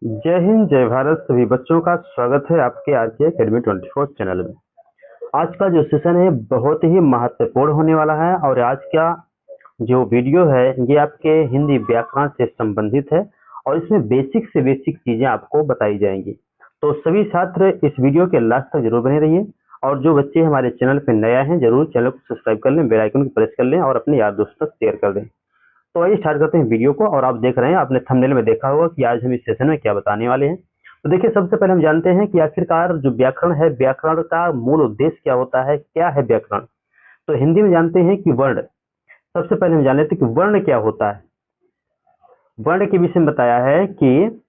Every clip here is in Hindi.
जय हिंद जय भारत। सभी बच्चों का स्वागत है आपके आज के एकेडमी 24 चैनल में। आज का जो सेशन है बहुत ही महत्वपूर्ण होने वाला है और आज का जो वीडियो है ये आपके हिंदी व्याकरण से संबंधित है और इसमें बेसिक से बेसिक चीजें आपको बताई जाएंगी। तो सभी छात्र इस वीडियो के लास्ट तक जरूर बने रहिए और जो बच्चे हमारे चैनल पर नया हैं जरूर चैनल को सब्सक्राइब कर लें, बेल आइकन को प्रेस कर लें और अपने यार दोस्तों तक शेयर कर दें। तो आइए स्टार्ट करते हैं वीडियो को। और आप देख रहे हैं, आपने थंबनेल में देखा होगा कि आज हम इस सेशन में क्या बताने वाले हैं। तो देखिए, सबसे पहले हम जानते हैं कि आखिरकार जो व्याकरण है, व्याकरण का मूल उद्देश्य क्या होता है, क्या है व्याकरण। तो हिंदी में जानते हैं कि वर्ण। सबसे पहले हम जान लेते हैं कि वर्ण क्या होता है। वर्ण के विषय में बताया है कि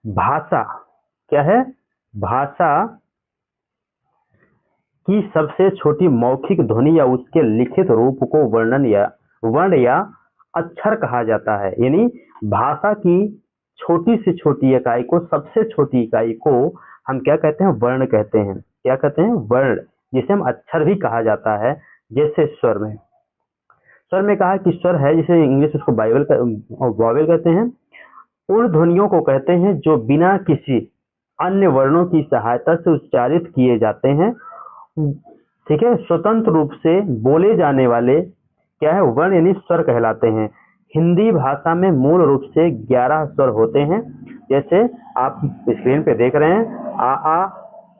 भाषा क्या है, भाषा की सबसे छोटी मौखिक ध्वनि या उसके लिखित रूप को वर्णन या वर्ण या अक्षर कहा जाता है। यानी भाषा की छोटी से छोटी इकाई को, सबसे छोटी इकाई को हम क्या कहते हैं, वर्ण कहते हैं। क्या कहते हैं, वर्ण, जिसे हम अक्षर भी कहा जाता है। जैसे स्वर में कहा कि स्वर है, जिसे इंग्लिश उसको वॉवेल कहते हैं। उन ध्वनियों को कहते हैं जो बिना किसी अन्य वर्णों की सहायता से उच्चारित किए जाते हैं। ठीक है, स्वतंत्र रूप से बोले जाने वाले क्या है, वर्ण यानी स्वर कहलाते हैं। हिंदी भाषा में मूल रूप से 11 स्वर होते हैं। जैसे आप स्क्रीन पे देख रहे हैं, आ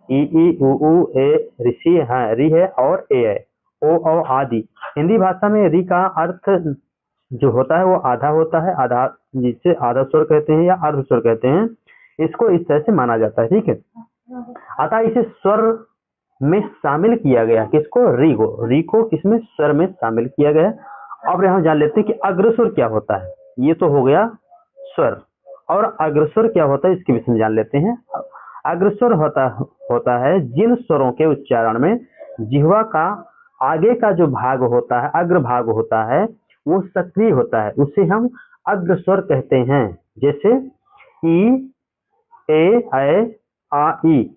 ई उ ए, ऋषि है, री है और ए है, ओ आदि। हिंदी भाषा में री का अर्थ जो होता है वो आधा होता है, आधा, जिसे आधा स्वर कहते हैं या अर्ध स्वर कहते हैं। इसको इस तरह से माना जाता है। ठीक है, अतः इसे स्वर में शामिल किया गया। किसको, री को किसमें, स्वर में शामिल किया गया। अब यहाँ जान लेते हैं कि अग्रस्वर क्या होता है। ये तो हो गया स्वर, और अग्रस्वर क्या होता है इसके विषय में जान लेते हैं। अग्रस्वर होता है जिन स्वरों के उच्चारण में जिह्वा का आगे का जो भाग होता है, अग्र भाग होता है, वो सक्रिय होता है, उसे हम अग्रस्वर कहते हैं। जैसे ई, ए, ऐ, आ, ई।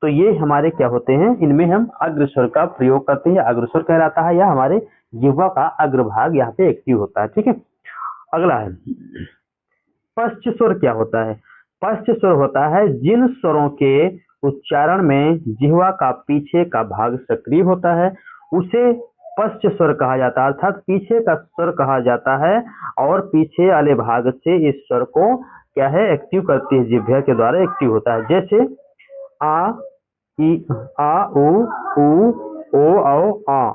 तो ये हमारे क्या होते हैं, इनमें हम अग्रस्वर का प्रयोग करते हैं, अग्रस्वर कहलाता है, या हमारे जिह्वा का अग्रभाग यहाँ पे एक्टिव होता है। ठीक है, अगला है पश्च स्वर। क्या होता है, पश्च स्वर होता है जिन स्वरों के उच्चारण में जिह्वा का पीछे का भाग सक्रिय होता है, उसे पश्च स्वर कहा जाता है, अर्थात पीछे का स्वर कहा जाता है। और पीछे वाले भाग से इस स्वर को क्या है, एक्टिव करती है, जिह्वा के द्वारा एक्टिव होता है। जैसे आ, ई, आ, उ, ओ, आ।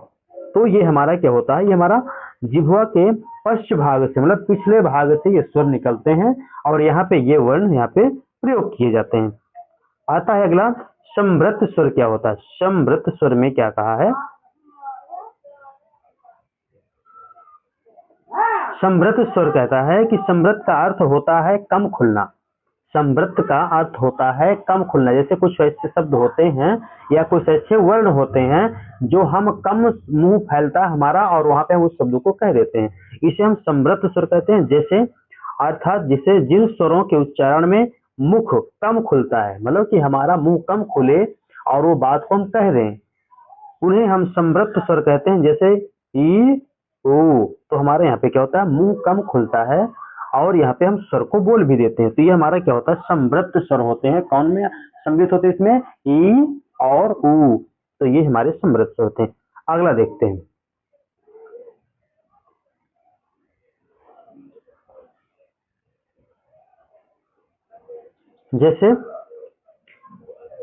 तो ये हमारा क्या होता है, ये हमारा जिह्वा के पश्च भाग से, मतलब पिछले भाग से ये स्वर निकलते हैं और यहाँ पे ये वर्ण यहाँ पे प्रयोग किए जाते हैं। आता है अगला, संवृत स्वर। क्या होता है, संवृत स्वर में क्या कहा है, संवृत स्वर कहता है कि संवृत का अर्थ होता है कम खुलना। संवृत का अर्थ होता है कम खुलना। जैसे कुछ ऐसे शब्द होते हैं या कुछ ऐसे वर्ण होते हैं जो हम कम मुंह फैलता है हमारा और वहां पे हम उस शब्द को कह देते हैं, इसे हम संवृत स्वर कहते हैं। जैसे अर्थात जिसे जिन स्वरों के उच्चारण में मुख कम खुलता है, मतलब कि हमारा मुंह कम खुले और वो बात को हम कह दें, उन्हें हम संवृत स्वर कहते हैं। जैसे ई, ऊ। तो हमारे यहाँ पे क्या होता है, मुंह कम खुलता है और यहाँ पे हम स्वर को बोल भी देते हैं, तो ये हमारा क्या होता है, संवृत स्वर होते हैं। कौन में सम्मिलित होते हैं, इसमें ई और ऊ। तो ये हमारे संवृत स्वर होते हैं। अगला देखते हैं, जैसे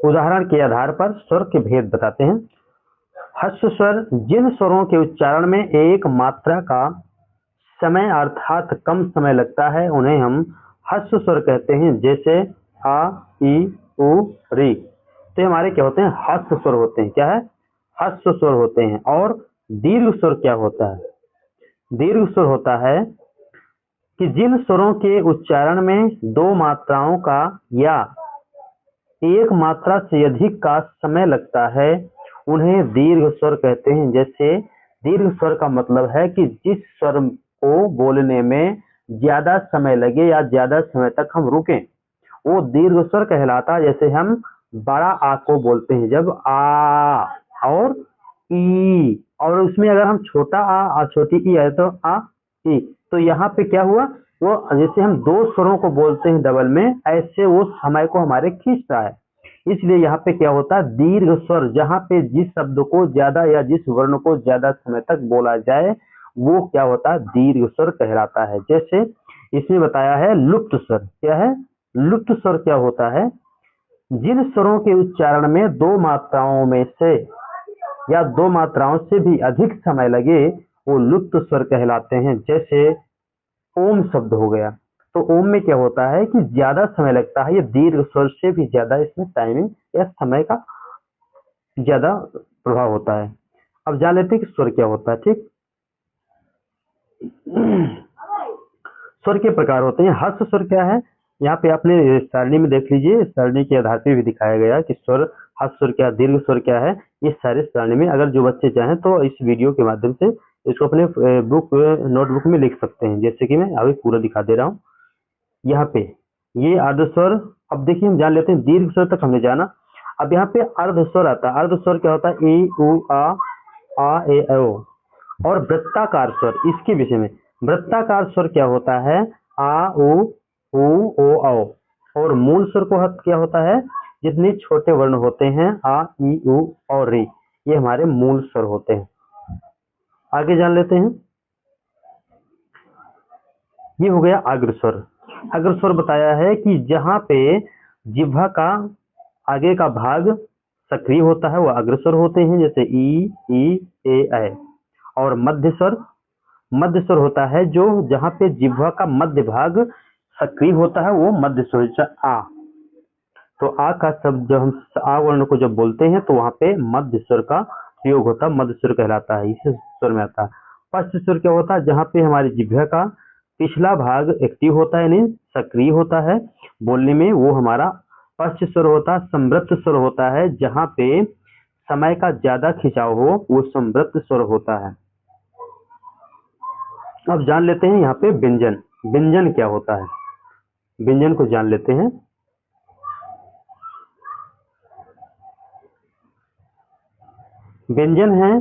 उदाहरण के आधार पर स्वर के भेद बताते हैं। हस्व स्वर, जिन स्वरों के उच्चारण में एक मात्रा का समय अर्थात कम समय लगता है, उन्हें हम हस्व स्वर कहते हैं। जैसे आ, ई, उ, री। तो हमारे क्या होते हैं, हस्व स्वर होते हैं। क्या है, हस्व स्वर होते हैं। और दीर्घ स्वर क्या होता है, दीर्घ स्वर होता है कि जिन स्वरों के उच्चारण में दो मात्राओं का या एक मात्रा से अधिक का समय लगता है, उन्हें दीर्घ स्वर कहते हैं। जैसे दीर्घ स्वर का मतलब है कि जिस स्वर को बोलने में ज्यादा समय लगे या ज्यादा समय तक हम रुकें, वो दीर्घ स्वर कहलाता है। जैसे हम बड़ा आ को बोलते हैं जब आ और ई, और उसमें अगर हम छोटा आ और छोटी ई है तो आ, ई। तो यहाँ पे क्या हुआ, वो जैसे हम दो स्वरों को बोलते हैं डबल में, ऐसे वो समय को हमारे खींचता है। इसलिए यहाँ पे क्या होता है, दीर्घ स्वर, जहाँ पे जिस शब्द को ज्यादा या जिस वर्ण को ज्यादा समय तक बोला जाए वो क्या होता है, दीर्घ स्वर कहलाता है। जैसे इसमें बताया है लुप्त स्वर। क्या है लुप्त स्वर? क्या होता है, जिन स्वरों के उच्चारण में दो मात्राओं में से या दो मात्राओं से भी अधिक समय लगे वो लुप्त स्वर कहलाते हैं। जैसे ओम शब्द हो गया, तो ओम में क्या होता है कि ज्यादा समय लगता है, ये दीर्घ स्वर से भी ज्यादा इसमें टाइमिंग या समय का ज्यादा प्रभाव होता है। अब जान लेते हैं कि स्वर क्या होता है। ठीक, स्वर के प्रकार होते हैं। हर्ष स्वर क्या है, यहाँ पे आपने सारणी में देख लीजिए, सारणी के आधार पे भी दिखाया गया कि स्वर, हर्ष स्वर क्या, दीर्घ स्वर क्या है, ये सारे सारणी में, अगर जो बच्चे चाहें तो इस वीडियो के माध्यम से इसको अपने बुक नोटबुक में लिख सकते हैं। जैसे कि मैं अभी पूरा दिखा दे रहा हूँ यहाँ पे, ये अर्ध स्वर। अब देखिए हम जान लेते हैं, दीर्घ स्वर तक हमने जाना। अब यहाँ पे अर्ध स्वर आता है। अर्ध स्वर क्या होता है, ए उ आ ए ओ। और वृत्ताकार स्वर, इसके विषय में, वृत्ताकार स्वर क्या होता है, आ उ ओ औ। और मूल स्वर को क्या होता है, जितने छोटे वर्ण होते हैं आ ई उ और रे, ये हमारे मूल स्वर होते हैं। आगे जान लेते हैं, ये हो गया अग्रस्वर। अग्रस्वर बताया है कि जहां पे जिह्वा का आगे का भाग सक्रिय होता है वो अग्रस्वर होते हैं, जैसे ई ए। और मध्य स्वर, मध्य स्वर होता है जो जहां पे जिह्वा का मध्य भाग सक्रिय होता है वो मध्य स्वर, जैसे आ। तो आ का शब्द जब हम आ वर्ण को जब बोलते हैं तो वहां पे मध्य स्वर का प्रयोग होता है, मध्य स्वर कहलाता है, इस स्वर में आता है। पश्च स्वर क्या होता है, जहां पे हमारी जिह्वा का पिछला भाग एक्टिव होता है, यानी सक्रिय होता है बोलने में, वो हमारा पश्च स्वर होता है। संवृत्त स्वर होता है जहां पे समय का ज्यादा खिंचाव हो, वो संवृत्त स्वर होता है। अब जान लेते हैं यहाँ पे व्यंजन। व्यंजन क्या होता है, व्यंजन को जान लेते हैं। व्यंजन है,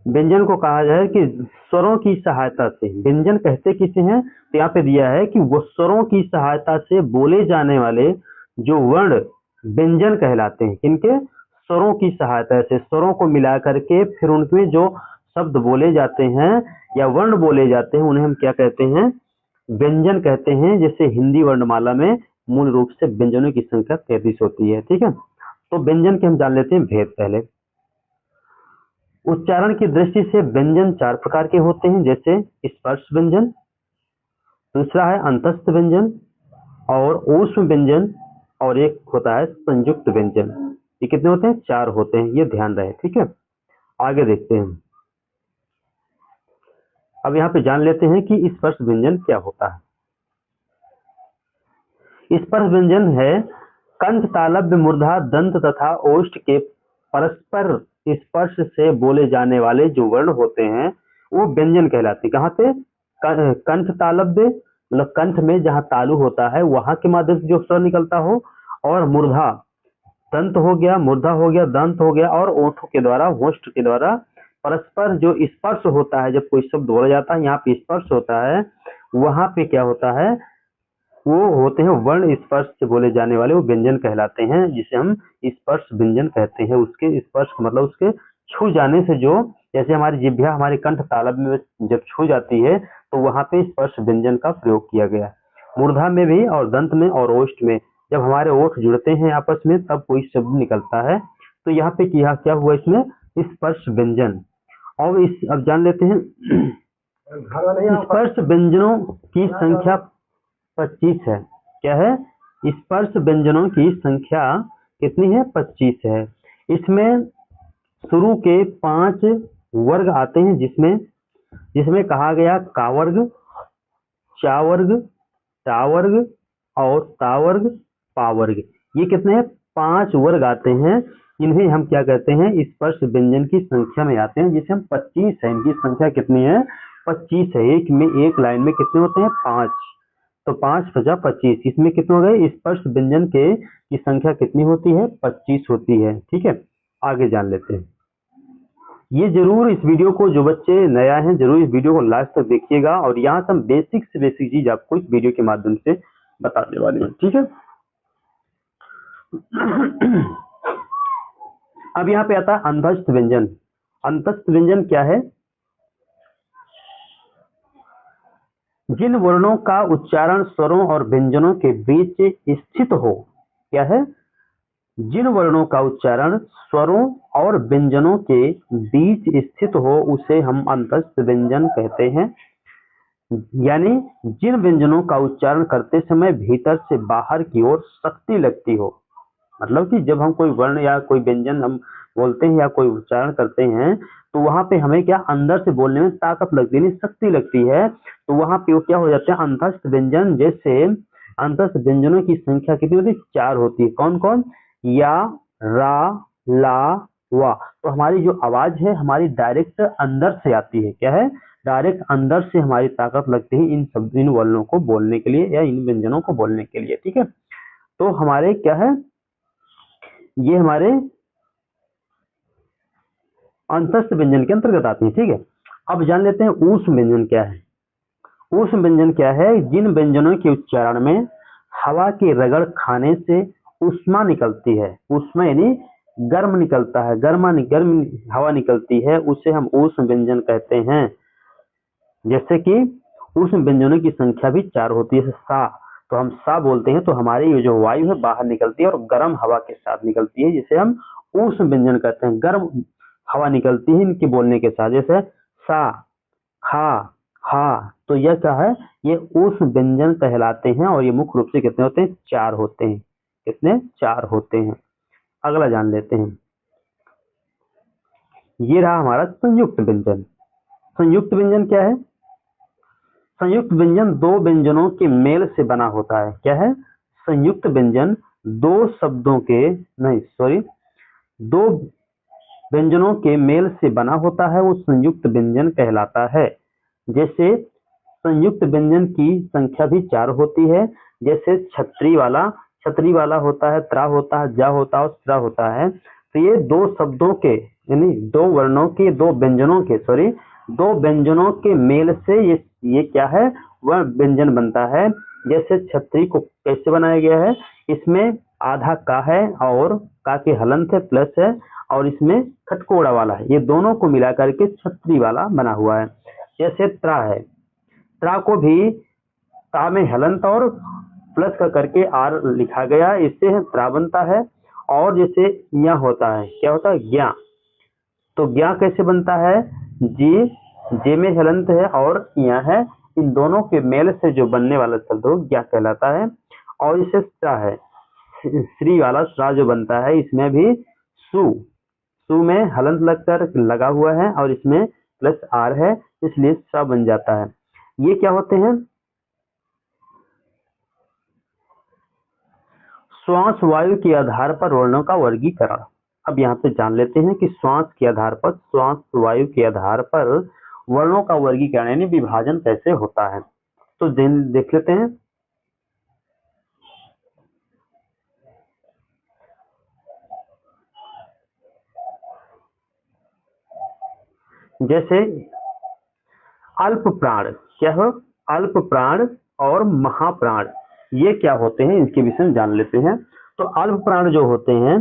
व्यंजन को कहा जाए कि स्वरों की सहायता से, व्यंजन कहते किसे हैं, तो यहाँ पे दिया है कि वो स्वरों की सहायता से बोले जाने वाले जो वर्ण व्यंजन कहलाते हैं। किनके, स्वरों की सहायता से, स्वरों को मिला करके फिर उनमें जो शब्द बोले जाते हैं या वर्ण बोले जाते हैं उन्हें हम क्या कहते हैं, व्यंजन कहते हैं। जैसे हिंदी वर्णमाला में मूल रूप से व्यंजनों की संख्या 33 होती है। ठीक है, तो व्यंजन के हम जान लेते हैं भेद। पहले उच्चारण की दृष्टि से व्यंजन चार प्रकार के होते हैं, जैसे स्पर्श व्यंजन, दूसरा है अंतस्थ व्यंजन और ऊष्म व्यंजन, और एक होता है संयुक्त व्यंजन। ये कितने होते हैं, चार होते हैं, ये ध्यान रहे। ठीक है, आगे देखते हैं। अब यहाँ पे जान लेते हैं कि स्पर्श व्यंजन क्या होता है। स्पर्श व्यंजन है कंठ, तालव्य, मूर्धा, दंत तथा ओष्ठ के परस्पर स्पर्श से बोले जाने वाले जो वर्ण होते हैं वो व्यंजन कहलाते हैं। कहाँ पे, कंठ तालव्य, मतलब कंठ में जहाँ तालु होता है वहां के माध्यम से जो स्वर निकलता हो, और मूर्धा, दंत हो गया, मूर्धा हो गया, दंत हो गया, और ओठों के द्वारा, होष्ठ के द्वारा परस्पर जो स्पर्श होता है, जब कोई शब्द बोला जाता है यहाँ पे स्पर्श होता है, वहां पे क्या होता है, वो होते हैं वर्ण स्पर्श से बोले जाने वाले, वो व्यंजन कहलाते हैं, जिसे हम स्पर्श व्यंजन कहते हैं। उसके स्पर्श मतलब उसके छू जाने से, जो जैसे हमारी जिह्वा हमारे कंठ तालव्य में जब छू जाती है तो वहां पे स्पर्श व्यंजन का प्रयोग किया गया। मूर्धा में भी और दंत में और ओष्ठ में जब हमारे ओठ जुड़ते हैं आपस में तब कोई शब्द निकलता है, तो यहाँ पे क्या हुआ, इसमें स्पर्श व्यंजन। और अब जान लेते हैं स्पर्श व्यंजनों की संख्या 25 है। क्या है, स्पर्श व्यंजनों की संख्या कितनी है, 25 है। इसमें शुरू के 5 वर्ग आते हैं, जिसमें कहा गया का वर्ग, चा वर्ग, टा वर्ग और ता वर्ग, पा वर्ग। ये कितने हैं, 5 वर्ग आते हैं। इन्हें हम क्या कहते हैं, स्पर्श व्यंजन की संख्या में आते हैं, जिसे हम 25 है। इनकी संख्या कितनी है, 25 है। एक लाइन में कितने होते हैं, 5। तो 5 × 25, इसमें कितने हो गए, स्पर्श व्यंजन की संख्या कितनी होती है, 25 होती है। ठीक है, आगे जान लेते हैं। ये जरूर इस वीडियो को, जो बच्चे नया हैं जरूर इस वीडियो को लास्ट तक देखिएगा, और यहाँ से हम बेसिक से बेसिक चीज आपको इस वीडियो के माध्यम से बताने वाले हैं, ठीक है। अब यहाँ पे आता है अंतस्थ व्यंजन। अंतस्थ व्यंजन क्या है? जिन वर्णों का उच्चारण स्वरों और व्यंजनों के बीच स्थित हो। क्या है? जिन वर्णों का उच्चारण स्वरों और व्यंजनों के बीच स्थित हो उसे हम अंतस्थ व्यंजन कहते हैं। यानी जिन व्यंजनों का उच्चारण करते समय भीतर से बाहर की ओर शक्ति लगती हो। मतलब कि जब हम कोई वर्ण या कोई व्यंजन हम बोलते हैं या कोई उच्चारण करते हैं तो वहां पे हमें क्या अंदर से बोलने में ताकत लगती है, शक्ति लगती है, तो वहां पे वो क्या हो जाते हैं अंतस्थ व्यंजन। जैसे अंतस्थ व्यंजनों की संख्या कितनी होती है? 4 होती है। कौन कौन? या, रा, ला, वा। तो हमारी जो आवाज है हमारी डायरेक्ट अंदर से आती है। क्या है? डायरेक्ट अंदर से हमारी ताकत लगती है इन वर्णों को बोलने के लिए या इन व्यंजनों को बोलने के लिए, ठीक है। तो हमारे क्या है, ये हमारे अंतस्थ व्यंजन के अंतर्गत आते हैं, ठीक है। अब जान लेते हैं ऊष्म व्यंजन क्या है। ऊष्म व्यंजन क्या है? जिन व्यंजनों के उच्चारण में हवा के रगड़ खाने से ऊष्मा निकलती है। ऊष्मा यानी गर्म निकलता है, गर्म हवा निकलती है, उसे हम ऊष्म व्यंजन कहते हैं। जैसे कि ऊष्म व्यंजनों की संख्या भी 4 होती है। सा, तो हम सा बोलते हैं तो हमारी ये जो वायु है बाहर निकलती है और गर्म हवा के साथ निकलती है, जिसे हम ऊष्म व्यंजन कहते हैं। गर्म हवा निकलती है इनके बोलने के साथ। जैसे सा, खा, हा, तो यह क्या है? ये ऊष्म व्यंजन कहलाते हैं और ये मुख्य रूप से कितने होते हैं? 4 होते हैं। कितने? 4 होते हैं। अगला जान लेते हैं। ये रहा हमारा संयुक्त व्यंजन। संयुक्त व्यंजन क्या है? संयुक्त व्यंजन दो व्यंजनों के मेल से बना होता है। क्या है? संयुक्त व्यंजन दो शब्दों के दो व्यंजनों के मेल से बना होता है, वो संयुक्त व्यंजन कहलाता है। जैसे संयुक्त व्यंजन की संख्या भी 4 होती है। जैसे छतरी वाला होता है, त्रा होता है, जा होता है और स्रा होता है। तो ये दो शब्दों के यानी दो वर्णों के दो व्यंजनों के मेल से ये क्या है? वह व्यंजन बनता है। जैसे छतरी को कैसे बनाया गया है? इसमें आधा का है और का के हलंत है प्लस है, और इसमें खटकोड़ा वाला है, ये दोनों को मिला करके छतरी वाला बना हुआ है। जैसे त्रा है, त्रा को भी ता में हलंत और प्लस का करके आर लिखा गया, इससे त्रा बनता है। और जैसे ज्ञ होता है, क्या होता है? ज्ञ। तो ज्ञ कैसे बनता है? जे में हलंत है और ज्ञ है, इन दोनों के मेल से जो बनने वाला शब्द हो ज्ञ कहलाता है। और इसे स्रा है, श्री वाला स्रा जो बनता है, इसमें भी सु में हलंत लगकर लगा हुआ है और इसमें प्लस आर है, इसलिए स्रा बन जाता है। ये क्या होते हैं? श्वास वायु के आधार पर वर्णों का वर्गीकरण। अब यहाँ पे जान लेते हैं कि श्वास वायु के आधार पर वर्णों का वर्गीकरण यानी विभाजन कैसे होता है। तो देख लेते हैं। जैसे अल्प प्राण, क्या हो? अल्प प्राण और महाप्राण, ये क्या होते हैं? इनके विषय में जान लेते हैं। तो अल्प प्राण जो होते हैं,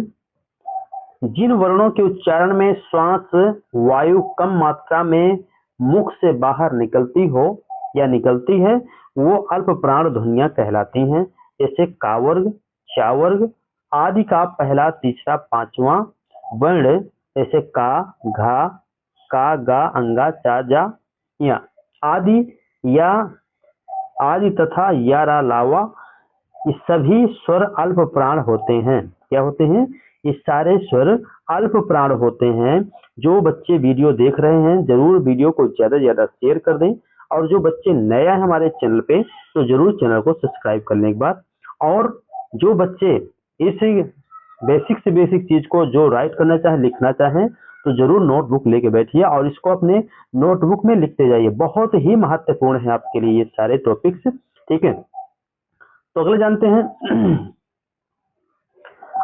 जिन वर्णों के उच्चारण में श्वास वायु कम मात्रा में मुख से बाहर निकलती हो या निकलती है, वो अल्प प्राण ध्वनियां कहलाती हैं। जैसे कावर्ग, चावर्ग आदि का पहला, तीसरा, पांचवा वर्ण, जैसे का, घा, का, गा, अंगा, चा, जा, या आदि, या आदि तथा या, रा, लावा, ये सभी स्वर अल्प प्राण होते हैं। क्या होते हैं? ये सारे स्वर अल्प प्राण होते हैं। जो बच्चे वीडियो देख रहे हैं जरूर वीडियो को ज्यादा से ज्यादा शेयर कर दें, और जो बच्चे नया है हमारे चैनल पे तो जरूर चैनल को सब्सक्राइब करने के बाद, और जो बच्चे इस बेसिक से बेसिक चीज को जो राइट करना चाहे, लिखना चाहें, तो जरूर नोटबुक लेके बैठिए और इसको अपने नोटबुक में लिखते जाइए। बहुत ही महत्वपूर्ण है आपके लिए ये सारे टॉपिक्स, ठीक है। तो अगले जानते हैं।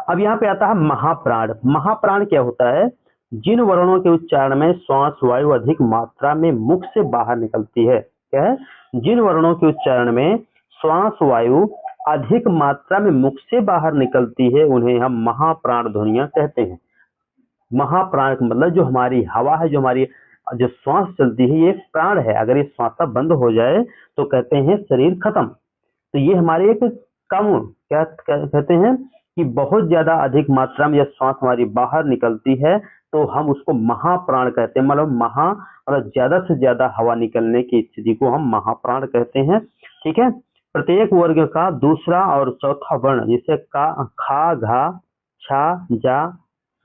अब यहाँ पे आता है महाप्राण। महाप्राण क्या होता है? जिन वर्णों के उच्चारण में श्वास वायु अधिक मात्रा में मुख से बाहर निकलती है, क्या है, जिन वर्णों के उच्चारण में श्वास वायु अधिक मात्रा में मुख से बाहर निकलती है उन्हें हम महाप्राण ध्वनियां कहते हैं। महाप्राण मतलब जो हमारी हवा है, जो हमारी जो श्वास चलती है, ये प्राण है। अगर ये श्वास बंद हो जाए तो कहते हैं शरीर खत्म। तो ये हमारे एक कम क्या कहते हैं कि बहुत ज्यादा अधिक मात्रा में जब श्वास हमारी बाहर निकलती है तो हम उसको महाप्राण कहते हैं। मतलब मतलब ज्यादा से ज्यादा हवा निकलने की स्थिति को हम महाप्राण कहते हैं। ठीक है। प्रत्येक वर्ग का दूसरा और चौथा वर्ण जिसे का, खा, घा, छा, जा,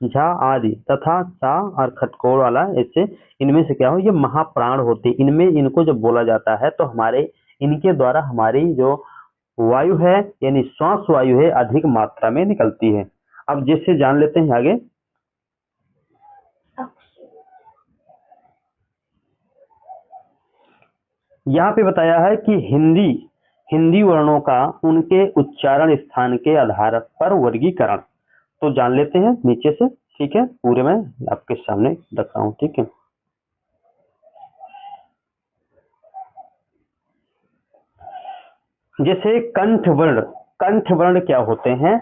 झा आदि तथा सा और खटकोड़ वाला, ऐसे इनमें से क्या हो, ये महाप्राण होते हैं। इनमें इनको जब बोला जाता है तो हमारे इनके द्वारा हमारी जो वायु है यानी श्वास वायु है अधिक मात्रा में निकलती है। अब जैसे जान लेते हैं आगे। यहाँ पे बताया है कि हिंदी वर्णों का उनके उच्चारण स्थान के आधार पर वर्गीकरण। तो जान लेते हैं नीचे से। ठीक है, पूरे मैं आपके सामने रख रहा हूँ। ठीक है, जैसे कंठ वर्ण क्या होते हैं,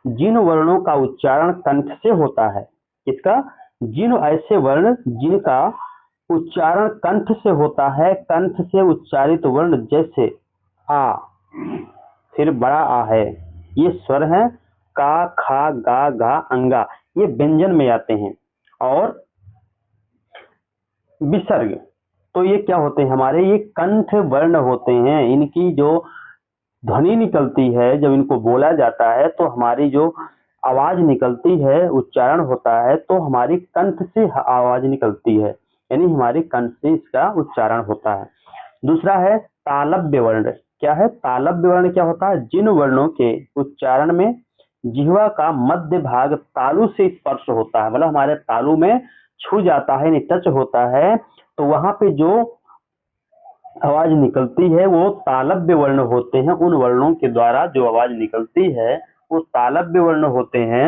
जिन वर्णों का उच्चारण कंठ से होता है। इसका जिन ऐसे वर्ण जिनका उच्चारण कंठ से होता है, कंठ से उच्चारित वर्ण जैसे आ, फिर बड़ा आ है, ये स्वर है। का, खा, गा, घा, अंगा, ये व्यंजन में आते हैं। और विसर्ग, तो ये क्या होते हैं हमारे, ये कंठ वर्ण होते हैं। इनकी जो ध्वनि निकलती है, जब इनको बोला जाता है तो हमारी जो आवाज निकलती है, उच्चारण होता है, तो हमारी कंठ से आवाज निकलती है, यानी हमारे कंठ से इसका उच्चारण होता है। दूसरा है तालव्य वर्ण। क्या है तालव्य वर्ण? क्या होता है, जिन वर्णों के उच्चारण में जिह्वा का मध्य भाग तालु से स्पर्श होता है, मतलब हमारे तालु में छू जाता है, टच होता है, तो वहां पे जो आवाज निकलती है वो तालव्य वर्ण होते हैं। उन वर्णों के द्वारा जो आवाज निकलती है वो तालव्य वर्ण होते हैं।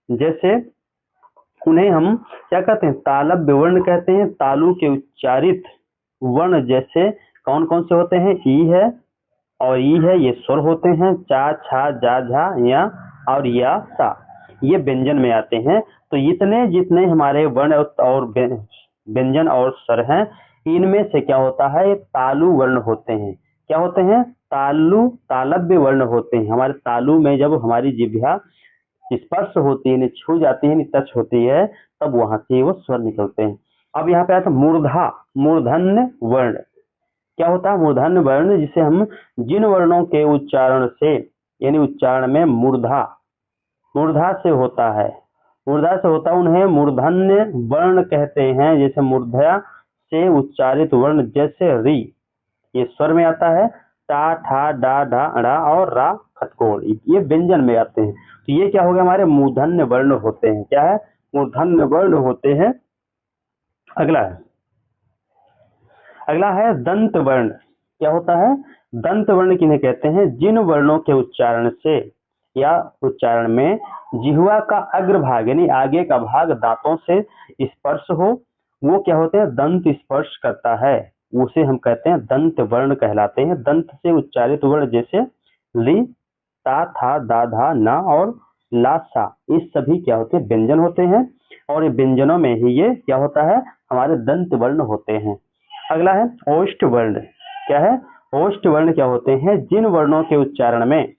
जैसे उन्हें हम क्या कहते हैं, तालव्य वर्ण कहते हैं। तालु के उच्चारित वर्ण जैसे कौन कौन से होते हैं, ई है और ई है, ये स्वर होते हैं। चा, छा, जा, झा, या और या, सा, ये व्यंजन में आते हैं। तो इतने जितने हमारे वर्ण और व्यंजन और स्वर हैं, इनमें से क्या होता है, ये तालु वर्ण होते हैं। क्या होते हैं, तालव्य वर्ण होते हैं। हमारे तालु में जब हमारी जिह्वा स्पर्श होती है, छू जाती है, टच होती है, तब वहां से वो स्वर निकलते हैं। अब यहाँ पे आता मूर्धन्य वर्ण। क्या होता है मूर्धन्य वर्ण, जिसे हम जिन वर्णों के उच्चारण से यानी उच्चारण में मूर्धा से होता है, उन्हें मूर्धन्य वर्ण कहते हैं। जैसे मूर्धा से उच्चारित वर्ण जैसे री, ये स्वर में आता है। टा, ठा, डा, ढा, ड़ा और रा, खटकोड़, ये व्यंजन में आते हैं। तो ये क्या हो गया, हमारे मूर्धन्य वर्ण होते हैं। क्या है, मूर्धन्य वर्ण होते हैं। अगला है दंत वर्ण। क्या होता है, दंत वर्ण किन्हें कहते हैं, जिन वर्णों के उच्चारण से या उच्चारण में जिह्वा का अग्रभाग यानी आगे का भाग दांतों से स्पर्श हो, वो क्या होते हैं, दंत स्पर्श करता है, उसे हम कहते हैं दंत वर्ण कहलाते हैं। दंत से उच्चारित वर्ण जैसे ली, ता, था, दा, धा, ना और ला, सा, ये सभी क्या होते हैं, व्यंजन होते हैं। और ये व्यंजनों में ही ये क्या होता है, हमारे दंत वर्ण होते हैं। अगला है ओष्ठ वर्ण। क्या है, ओष्ठ वर्ण क्या होते हैं, जिन वर्णों के उच्चारण में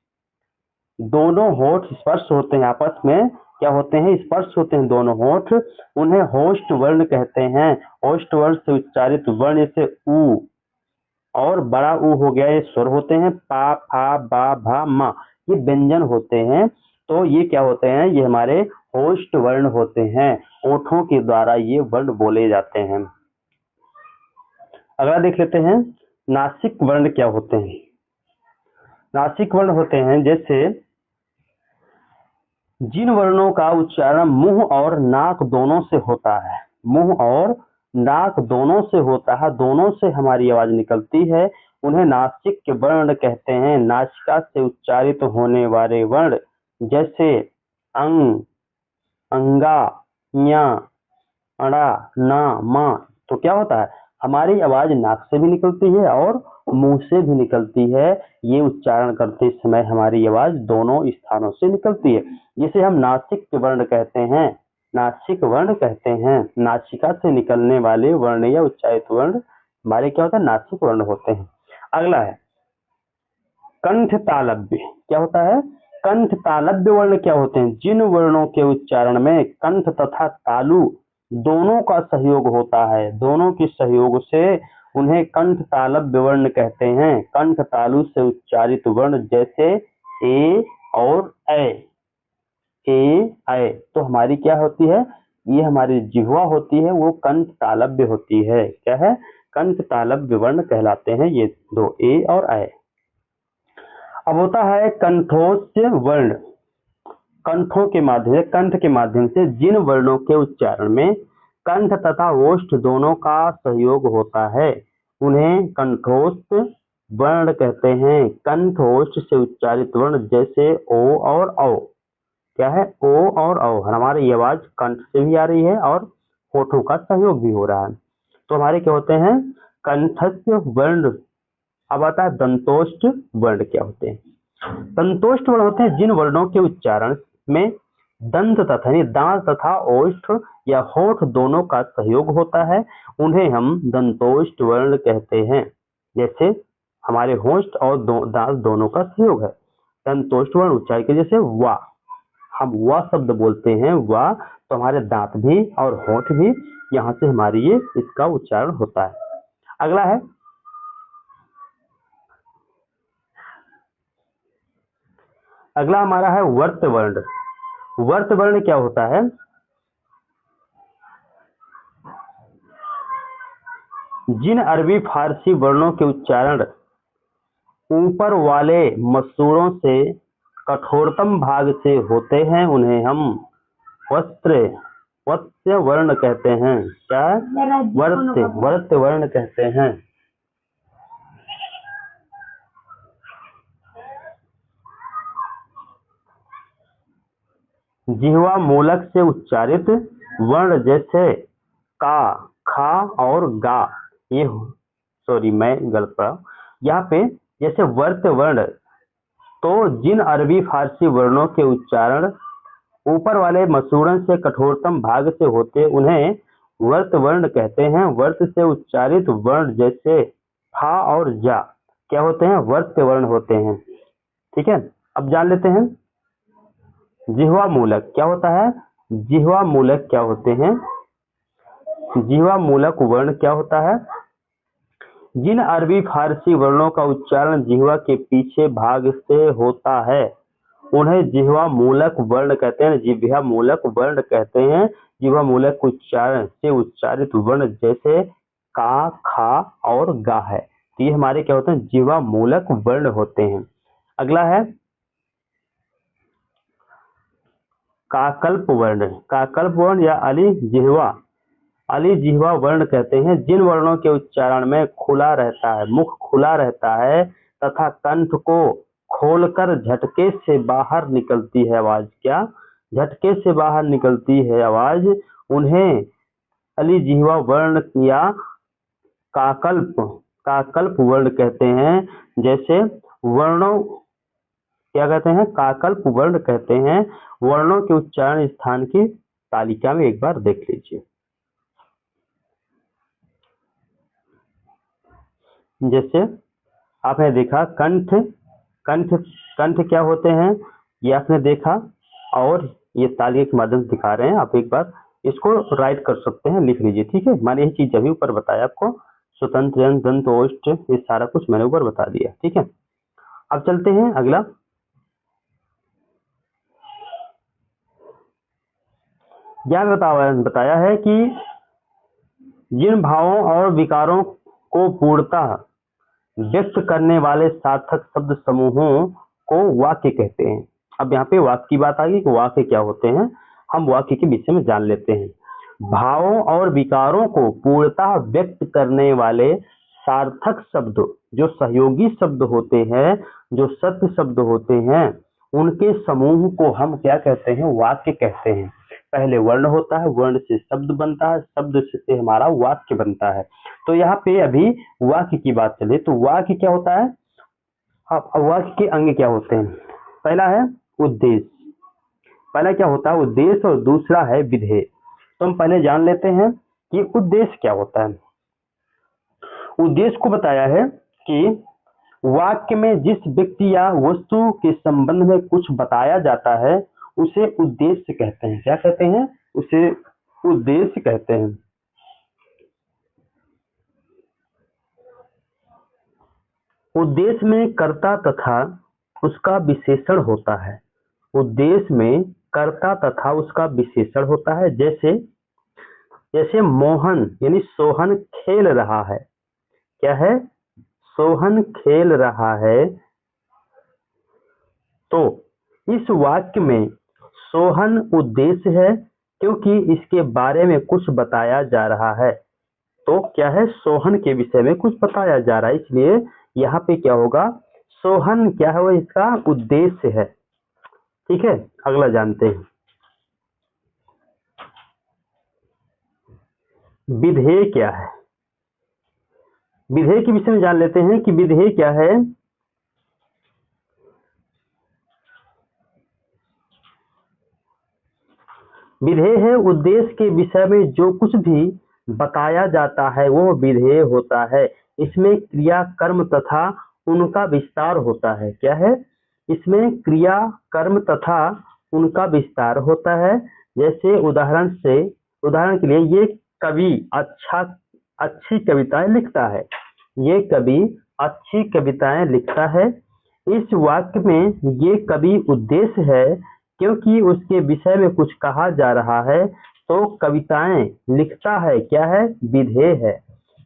दोनों होठ स्पर्श होते हैं, आपस में क्या होते हैं, स्पर्श होते हैं दोनों होठ, उन्हें होष्ठ वर्ण कहते हैं। ओष्ठ वर्ण से उच्चारित वर्ण जैसे उ और बड़ा उ हो गया, ये स्वर होते हैं। पा, फा, बा, भा, मा, ये व्यंजन होते हैं। तो ये क्या होते हैं, ये हमारे होष्ठ वर्ण होते हैं। ओठों के द्वारा ये वर्ण बोले जाते हैं। अगला देख लेते हैं नासिक वर्ण क्या होते हैं। नासिक वर्ण होते हैं जैसे जिन वर्णों का उच्चारण मुंह और नाक दोनों से होता है, मुंह और नाक दोनों से होता है, दोनों से हमारी आवाज निकलती है, उन्हें नासिक वर्ण कहते हैं। नासिका से उच्चारित होने वाले वर्ण जैसे अंग, अंगा, ञ, अड़ा, ना, मा। तो क्या होता है, हमारी आवाज नाक से भी निकलती है और मुंह से भी निकलती है। ये उच्चारण करते समय हमारी आवाज दोनों स्थानों से निकलती है, जिसे हम नासिक वर्ण कहते हैं। नासिक वर्ण कहते हैं। नासिका से निकलने वाले वर्ण या उच्चारित वर्ण हमारे क्या होता है, नासिक वर्ण होते हैं। अगला है कंठ तालव्य। क्या होता है, कंठ तालव्य वर्ण क्या होते हैं, जिन वर्णों के उच्चारण में कंठ तथा तालु दोनों का सहयोग होता है, दोनों के सहयोग से उन्हें कंठ तालव्य वर्ण कहते हैं। कंठ तालु से उच्चारित वर्ण जैसे ए और ए तो हमारी क्या होती है, ये हमारी जिह्वा होती है, वो कंठ तालव्य होती है। क्या है, कंठ तालव्य वर्ण कहलाते हैं ये दो, ए और ऐ। अब होता है कंठोच्च वर्ण। कंठ के माध्यम से जिन वर्णों के उच्चारण में कंठ तथा ओष्ठ दोनों का सहयोग होता है उन्हें कंठोच्च वर्ण कहते हैं। कंठ ओष्ठ से उच्चारित वर्ण जैसे ओ और औ। क्या है, ओ और औ। हमारी आवाज कंठ से भी आ रही है और होठों का सहयोग भी हो रहा है, तो हमारे क्या होते हैं, कंठस्थ वर्ण। अब आता है दंतोष्ठ वर्ण। क्या होते हैं, दंतोष्ठ वर्ण होते हैं जिन वर्णों के उच्चारण में दंत तथा दांत तथा ओष्ठ या होठ दोनों का सहयोग होता है, उन्हें हम दंतोष्ठ वर्ण कहते हैं। जैसे हमारे होठ और दांत दोनों का सहयोग है, दंतोष्ठ वर्ण उच्चारण के जैसे वा, हम वा शब्द बोलते हैं, वा, तो हमारे दांत भी और होठ भी यहाँ से हमारी ये इसका उच्चारण होता है। अगला है अगला हमारा है वर्त वर्ण। वर्त वर्ण क्या होता है, जिन अरबी फारसी वर्णों के उच्चारण ऊपर वाले मसूड़ों से कठोरतम भाग से होते हैं उन्हें हम वत्स्य वर्ण कहते हैं। क्या, वर्त वर्ण कहते हैं। जिह्वा मूलक से उच्चारित वर्ण जैसे का, खा और गा। ये सॉरी मैं गलत पढ़ा यहाँ पे। जैसे वर्त वर्ण, तो जिन अरबी फारसी वर्णों के उच्चारण ऊपर वाले मसूड़न से कठोरतम भाग से होते उन्हें वर्त वर्ण कहते हैं। वर्त से उच्चारित वर्ण जैसे फा और जा क्या होते हैं, वर्त वर्ण होते हैं। ठीक है, अब जान लेते हैं जिह्वा मूलक क्या होता है। जिह्वा मूलक क्या होते हैं, जिह्वा मूलक वर्ण क्या होता है, जिन अरबी फारसी वर्णों का उच्चारण जिह्वा के पीछे भाग से होता है उन्हें जिह्वा मूलक वर्ण कहते हैं। जिह्वा मूलक वर्ण कहते हैं। जिह्वा मूलक उच्चारण से उच्चारित वर्ण जैसे का, खा और गा है, तो ये हमारे क्या होते हैं, जिह्वा मूलक वर्ण होते हैं। अगला है काकल्प वर्ण। काकल्प वर्ण या अली जिह्वा वर्ण कहते हैं जिन वर्णों के उच्चारण में खुला रहता है, मुख खुला रहता है तथा कंठ को खोलकर झटके से बाहर निकलती है आवाज। क्या, झटके से बाहर निकलती है आवाज, उन्हें अली जिह्वा वर्ण या काकल्प वर्ण कहते हैं। जैसे वर्णों क्या कहते हैं, काकल्प वर्ण कहते हैं। वर्णों के उच्चारण स्थान की तालिका में एक बार देख लीजिए। जैसे आपने देखा कंठ क्या होते हैं, ये आपने देखा, और ये तालिका के माध्यम से दिखा रहे हैं। आप एक बार इसको राइट कर सकते हैं, लिख लीजिए। ठीक है, मैंने ये चीज अभी ऊपर बताया आपको, स्वतंत्र दंत ओष्ठ ये सारा कुछ मैंने ऊपर बता दिया। ठीक है, अब चलते हैं अगला। यह बताया है कि जिन भावों और विकारों को पूर्णतः व्यक्त करने वाले सार्थक शब्द समूहों को वाक्य कहते हैं। अब यहाँ पे वाक्य की बात आ गई कि वाक्य क्या होते हैं, हम वाक्य के विषय में जान लेते हैं। भावों और विकारों को पूर्णतः व्यक्त करने वाले सार्थक शब्द, जो सहयोगी शब्द होते हैं, जो सत्य शब्द होते हैं, उनके समूह को हम क्या कहते हैं, वाक्य कहते हैं। पहले वर्ण होता है, वर्ण से शब्द बनता है, शब्द से हमारा वाक्य बनता है। तो यहाँ पे अभी वाक्य की बात चले तो वाक्य क्या होता है, अब वाक्य के अंग क्या होते हैं। पहला है उद्देश्य, पहला क्या होता है उद्देश्य, और दूसरा है विधेय। तो हम पहले जान लेते हैं कि उद्देश्य क्या होता है। उद्देश्य को बताया है कि वाक्य में जिस व्यक्ति या वस्तु के संबंध में कुछ बताया जाता है उसे उद्देश्य कहते हैं। क्या कहते हैं, उसे उद्देश्य कहते हैं। उद्देश्य में कर्ता तथा उसका विशेषण होता है। उद्देश्य में कर्ता तथा उसका विशेषण होता है। जैसे जैसे मोहन यानी सोहन खेल रहा है। क्या है, सोहन खेल रहा है। तो इस वाक्य में सोहन उद्देश्य है क्योंकि इसके बारे में कुछ बताया जा रहा है। तो क्या है, सोहन के विषय में कुछ बताया जा रहा है, इसलिए यहाँ पे क्या होगा, सोहन क्या है वो इसका उद्देश्य है। ठीक है, अगला जानते हैं। विधेय क्या है। विधेय के विषय में जान लेते हैं कि विधेय क्या है। विधेय है उद्देश्य के विषय में जो कुछ भी बताया जाता है वो विधेय होता है। इसमें क्रिया कर्म तथा उनका विस्तार होता है। क्या है, इसमें क्रिया कर्म तथा उनका विस्तार होता है। जैसे उदाहरण के लिए ये कवि अच्छी कविताएं लिखता है। ये कवि अच्छी कविताएं लिखता है। इस वाक्य में ये कवि उद्देश्य है क्योंकि उसके विषय में कुछ कहा जा रहा है। तो कविताएं लिखता है क्या है, विधेय है।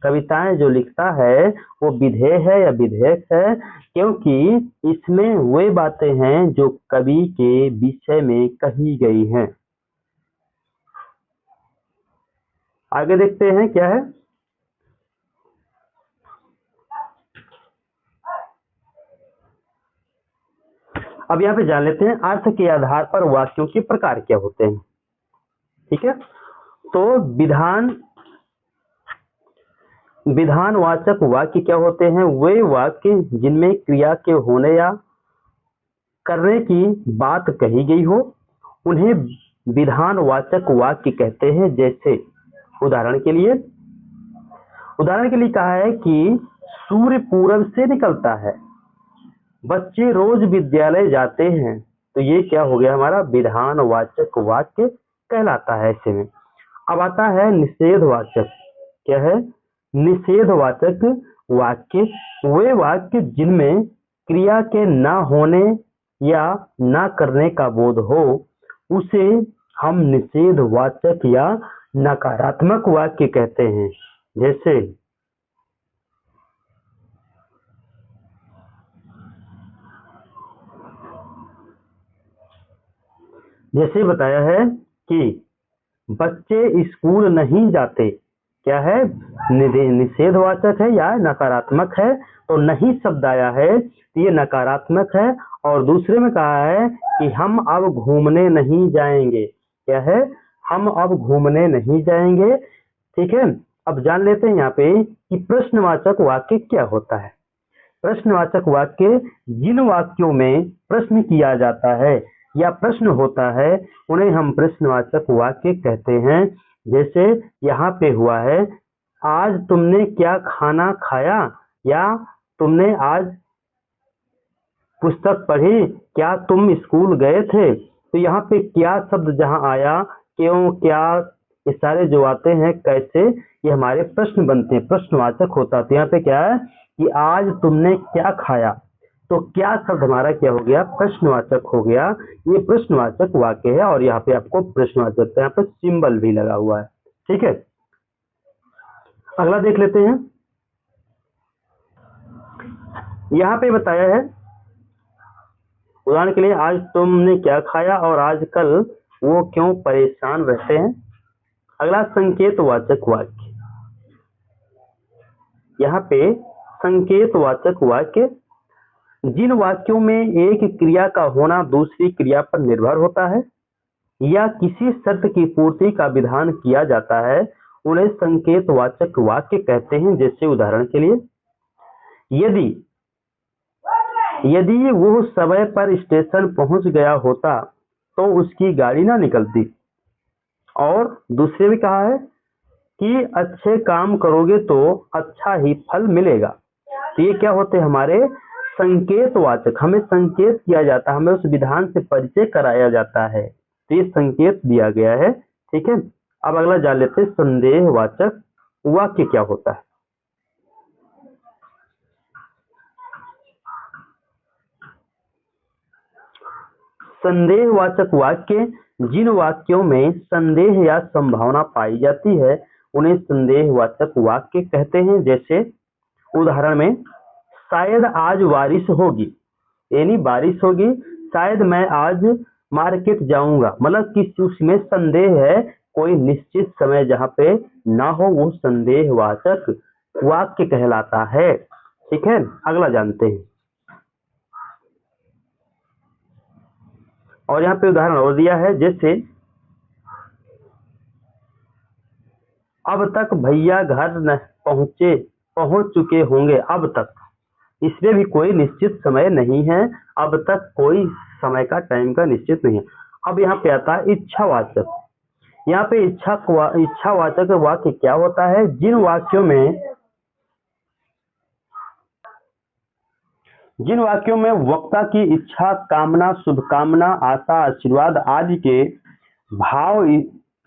कविताएं जो लिखता है वो विधेय है या विधेयक है क्योंकि इसमें वे बातें हैं जो कवि के विषय में कही गई हैं। आगे देखते हैं क्या है। अब यहाँ पे जान लेते हैं अर्थ के आधार पर वाक्यों के प्रकार क्या होते हैं। ठीक है, तो विधानवाचक वाक्य क्या होते हैं, वे वाक्य जिनमें क्रिया के होने या करने की बात कही गई हो उन्हें विधानवाचक वाक्य कहते हैं। जैसे उदाहरण के लिए कहा है कि सूर्य पूरब से निकलता है, बच्चे रोज विद्यालय जाते हैं। तो ये क्या हो गया, हमारा विधानवाचक वाक्य कहलाता है ऐसे में। अब आता है निषेधवाचक। क्या है, निषेधवाचक वाक्य वे वाक्य जिनमें क्रिया के न होने या न करने का बोध हो उसे हम निषेधवाचक या नकारात्मक वाक्य कहते हैं। जैसे बताया है कि बच्चे स्कूल नहीं जाते। क्या है, निषेधवाचक है या नकारात्मक है। तो नहीं शब्द आया है तो ये नकारात्मक है। और दूसरे में कहा है कि हम अब घूमने नहीं जाएंगे। क्या है, हम अब घूमने नहीं जाएंगे। ठीक है, अब जान लेते हैं यहाँ पे कि प्रश्नवाचक वाक्य क्या होता है। प्रश्नवाचक वाक्य जिन वाक्यों में प्रश्न किया जाता है या प्रश्न होता है उन्हें हम प्रश्नवाचक वाक्य कहते हैं। जैसे यहाँ पे हुआ है, आज तुमने क्या खाना खाया, या तुमने आज पुस्तक पढ़ी, क्या तुम स्कूल गए थे। तो यहाँ पे क्या शब्द जहाँ आया, क्यों, क्या, ये सारे जो आते हैं कैसे, ये हमारे प्रश्न बनते हैं, प्रश्नवाचक होता है। तो यहाँ पे क्या है कि आज तुमने क्या खाया, तो क्या शब्द हमारा क्या हो गया, प्रश्नवाचक हो गया। ये प्रश्नवाचक वाक्य है और यहाँ पे आपको प्रश्नवाचक का यहाँ पे सिंबल भी लगा हुआ है। ठीक है, अगला देख लेते हैं। यहाँ पे बताया है उदाहरण के लिए, आज तुमने क्या खाया और आजकल वो क्यों परेशान रहते हैं। अगला संकेतवाचक वाक्य। यहाँ पे संकेतवाचक वाक्य जिन वाक्यों में एक क्रिया का होना दूसरी क्रिया पर निर्भर होता है या किसी शर्त की पूर्ति का विधान किया जाता है उन्हें संकेतवाचक वाक्य कहते हैं। जैसे उदाहरण के लिए, यदि यदि वो समय पर स्टेशन पहुंच गया होता तो उसकी गाड़ी ना निकलती। और दूसरे भी कहा है कि अच्छे काम करोगे तो अच्छा ही फल मिलेगा। तो ये क्या होते हैं हमारे संकेतवाचक, हमें संकेत किया जाता है, हमें उस विधान से परिचय कराया जाता है, तो ये संकेत दिया गया है। ठीक है, अब अगला जान लेते हैं संदेहवाचक वाक्य क्या होता है। संदेहवाचक वाक्य जिन वाक्यों में संदेह या संभावना पाई जाती है उन्हें संदेहवाचक वाक्य कहते हैं। जैसे उदाहरण में, शायद आज बारिश होगी, यानी बारिश होगी, शायद मैं आज मार्केट जाऊंगा, मतलब कि उसमें संदेह है, कोई निश्चित समय जहाँ पे ना हो वो संदेहवाचक वाक्य कहलाता है। ठीक है, अगला जानते हैं। और यहाँ पे उदाहरण और दिया है, जैसे अब तक भैया घर न पहुंच चुके होंगे। अब तक, इसमें भी कोई निश्चित समय नहीं है, अब तक कोई समय का, टाइम का निश्चित नहीं है। अब यहाँ पे आता है इच्छावाचक। यहाँ पे इच्छावाचक वाक्य क्या होता है, जिन वाक्यों में वक्ता की इच्छा, कामना, शुभकामना, आशा, आशीर्वाद आदि के भाव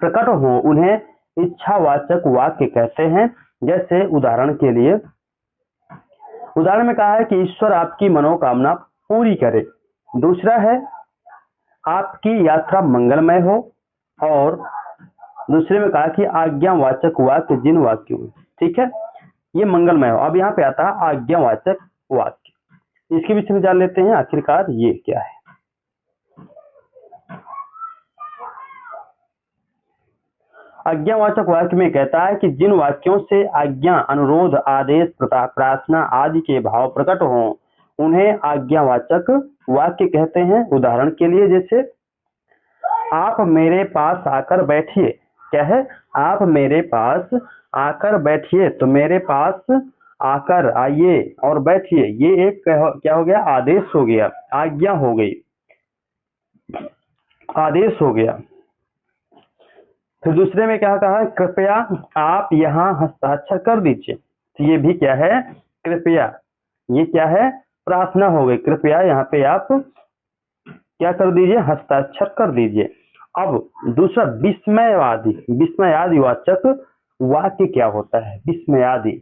प्रकट हो उन्हें इच्छावाचक वाक्य कहते हैं। जैसे उदाहरण के लिए, उदाहरण में कहा है कि ईश्वर आपकी मनोकामना पूरी करे। दूसरा है आपकी यात्रा मंगलमय हो। और दूसरे में कहा कि आज्ञावाचक वाक्य जिन वाक्यों में, ठीक है, ये मंगलमय हो। अब यहाँ पे आता है आज्ञावाचक वाक्य, इसके विषय में जान लेते हैं आखिरकार ये क्या है। आज्ञावाचक वाक्य में कहता है कि जिन वाक्यों से आज्ञा, अनुरोध, आदेश, प्रार्थना आदि के भाव प्रकट हों उन्हें आज्ञावाचक वाक्य कहते हैं। उदाहरण के लिए, जैसे आप मेरे पास आकर बैठिए। क्या है, आप मेरे पास आकर बैठिए, तो मेरे पास आकर, आइए और बैठिए, ये एक क्या हो गया, आदेश हो गया, आज्ञा हो गई, आदेश हो गया। फिर दूसरे में क्या कहा, कृपया आप यहाँ हस्ताक्षर कर दीजिए, तो ये भी क्या है, कृपया, ये क्या है, प्रार्थना हो गई, कृपया यहाँ पे आप क्या कर दीजिए, हस्ताक्षर कर दीजिए। अब दूसरा विस्मयादि वाचक वाक्य क्या होता है, विस्मयादि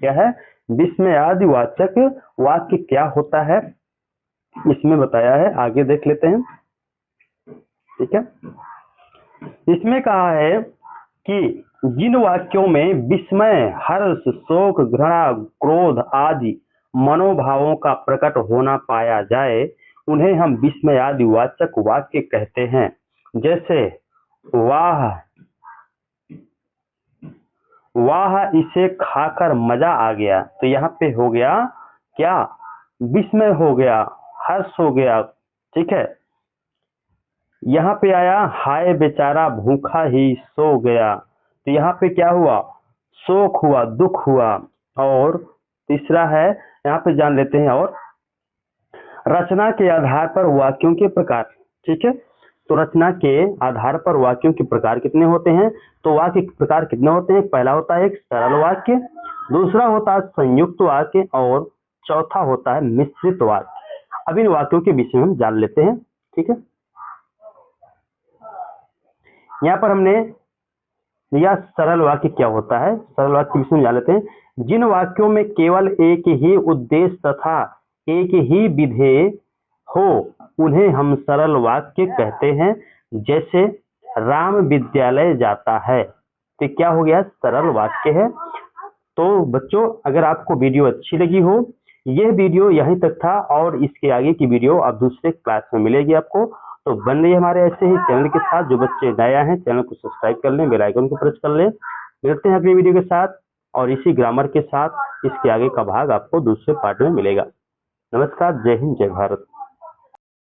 क्या है, विस्मयादि वाचक वाक्य क्या होता है, इसमें बताया है, आगे देख लेते हैं। ठीक है, इसमें कहा है कि जिन वाक्यों में विस्मय, हर्ष, शोक, घृणा, क्रोध आदि मनोभावों का प्रकट होना पाया जाए उन्हें हम विस्मयादि वाचक वाक्य कहते हैं। जैसे वाह, वाह इसे खाकर मजा आ गया, तो यहाँ पे हो गया क्या, विस्मय हो गया, हर्ष हो गया। ठीक है, यहाँ पे आया हाय बेचारा भूखा ही सो गया, तो यहाँ पे क्या हुआ, शोक हुआ, दुख हुआ। और तीसरा है, यहाँ पे जान लेते हैं, और रचना के आधार पर वाक्यों के प्रकार। ठीक है, तो रचना के आधार पर वाक्यों के प्रकार कितने होते हैं, तो वाक्य के प्रकार कितने होते हैं, पहला होता है एक सरल वाक्य, दूसरा होता है संयुक्त वाक्य, और चौथा होता है मिश्रित वाक्य। अब इन वाक्यों के विषय में हम जान लेते हैं। ठीक है, यहाँ पर हमने यह सरल वाक्य क्या होता है, सरल वाक्य के विषय में जान लेते हैं। जिन वाक्यों में केवल एक ही उद्देश्य तथा एक ही विधेय हो उन्हें हम सरल वाक्य कहते हैं। जैसे राम विद्यालय जाता है, तो क्या हो गया, सरल वाक्य है। तो बच्चों, अगर आपको वीडियो अच्छी लगी हो, यह वीडियो यहीं तक था और इसके आगे की वीडियो अब दूसरे क्लास में मिलेगी आपको। तो बन रही हमारे ऐसे ही चैनल के साथ। जो बच्चे नया हैं चैनल को सब्सक्राइब कर लें, बेल आइकन को प्रेस कर लें। मिलते हैं अगली वीडियो के साथ और इसी ग्रामर के साथ इसके आगे का भाग आपको दूसरे पार्ट में मिलेगा। नमस्कार, जय हिंद, जय भारत।